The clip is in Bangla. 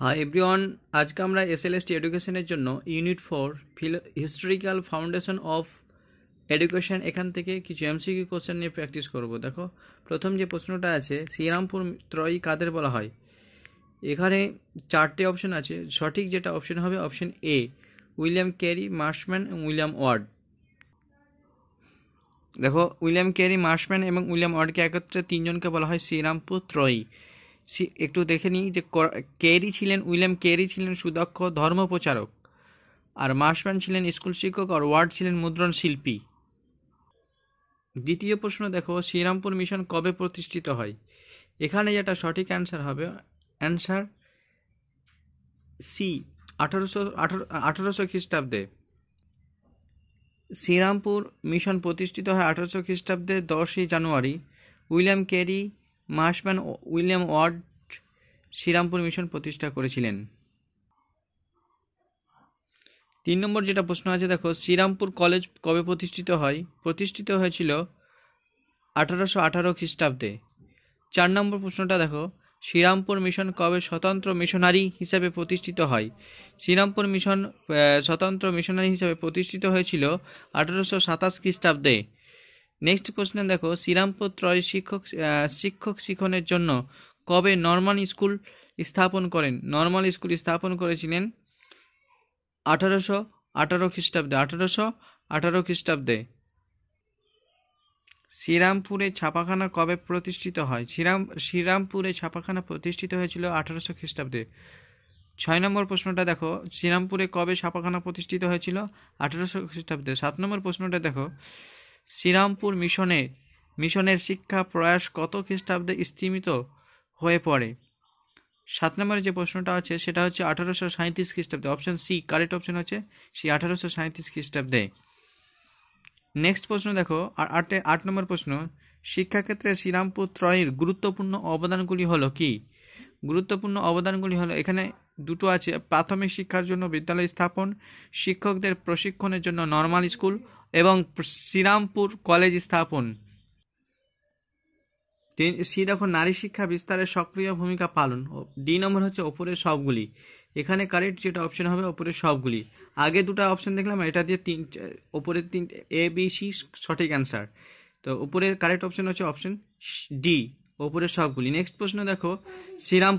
হাই এভরিওয়ান, আজকে আমরা এসএলএসটি এডুকেশনের জন্য unit 4 historical foundation of education এখান থেকে কিছু এমসিকিউ কোশ্চেন নিয়ে প্র্যাকটিস করব। দেখো, প্রথম যে প্রশ্নটা আছে, শ্রীরামপুর ত্রয়ী কাদের বলা হয়? এখানে চারটে অপশন আছে। সঠিক যেটা অপশন হবে option A, William Carey, Marshman এবং উইলিয়াম ওয়ার্ড। দেখো, উইলিয়াম ক্যারি, মার্শম্যান এবং উইলিয়াম ওয়ার্ডকে একত্রে তিনজনকে বলা হয় শ্রীরামপুর ত্রয়ী। একটু দেখে নিই যে উইলিয়াম ক্যারি ছিলেন সুদক্ষ ধর্মপ্রচারক, আর মার্শম্যান ছিলেন স্কুল শিক্ষক, আর ওয়ার্ড ছিলেন মুদ্রণ শিল্পী। দ্বিতীয় প্রশ্ন দেখো, শ্রীরামপুর মিশন কবে প্রতিষ্ঠিত হয়? এখানে যেটা সঠিক অ্যান্সার হবে অ্যান্সার সি, 1800 খ্রিস্টাব্দে। শ্রীরামপুর মিশন প্রতিষ্ঠিত হয় 1800 খ্রিস্টাব্দে 10ই January. William Carey, Marshman, William Ward Serampore mission প্রতিষ্ঠা করেছিলেন। 3 নম্বর যেটা প্রশ্ন আছে, দেখো, শ্রীরামপুর কলেজ কবে প্রতিষ্ঠিত হয়? প্রতিষ্ঠিত হয়েছিল 1818 খ্রিস্টাব্দে। 4 নম্বর প্রশ্নটা দেখো, শ্রীরামপুর মিশন কবে স্বতন্ত্র মিশনারি হিসেবে প্রতিষ্ঠিত হয়? শ্রীরামপুর মিশন স্বতন্ত্র মিশনারি হিসেবে প্রতিষ্ঠিত হয়েছিল 1827 খ্রিস্টাব্দে। নেক্সট প্রশ্ন দেখো, শ্রীরামপুর ত্রয়ী শিক্ষক শিক্ষণের জন্য কবে নর্মাল স্কুল স্থাপন করেন? নর্মাল স্কুল স্থাপন করেছিলেন 1818 খ্রিস্টাব্দে। 1818 খ্রিস্টাব্দে। শ্রীরামপুরে ছাপাখানা কবে প্রতিষ্ঠিত হয়? শ্রীরামপুরে ছাপাখানা প্রতিষ্ঠিত হয়েছিল 1800 খ্রিস্টাব্দে। 6 নম্বর প্রশ্নটা দেখো, শ্রীরামপুরে কবে ছাপাখানা প্রতিষ্ঠিত হয়েছিল? 1800 খ্রিস্টাব্দে। 7 নম্বর প্রশ্নটা দেখো, শ্রীরামপুর মিশনের শিক্ষা প্রয়াস কত খ্রিস্টাব্দে স্তীমিত হয়ে পড়ে? 7 নম্বরের যে প্রশ্নটা আছে সেটা হচ্ছে 1837 খ্রিস্টাব্দে। অপশন সি কারেক্ট অপশন হচ্ছে সি, 1837 খ্রিস্টাব্দে। নেক্সট প্রশ্ন দেখো, 8 নম্বর প্রশ্ন, শিক্ষাক্ষেত্রে শ্রীরামপুর ত্রয়ীর গুরুত্বপূর্ণ অবদানগুলি হলো কি? গুরুত্বপূর্ণ অবদানগুলি হলো, এখানে দুটো আছে, প্রাথমিক শিক্ষার জন্য বিদ্যালয় স্থাপন, শিক্ষকদের প্রশিক্ষণের জন্য নর্মাল স্কুল এবং শ্রীরামপুর কলেজ স্থাপন। সি দেখো, নারী শিক্ষা বিস্তারে সক্রিয় ভূমিকা পালন। ডি নম্বর হচ্ছে ওপরের সবগুলি। এখানে কারেক্ট যেটা অপশন হবে ওপরের সবগুলি। আগে দুটো অপশন দেখলাম, এটা দিয়ে ওপরের এ বি সি সঠিক অ্যান্সার। তো উপরের কারেক্ট অপশন হচ্ছে অপশন ডি, ওপরের সবগুলি। নেক্সট প্রশ্ন দেখো, শ্রীরাম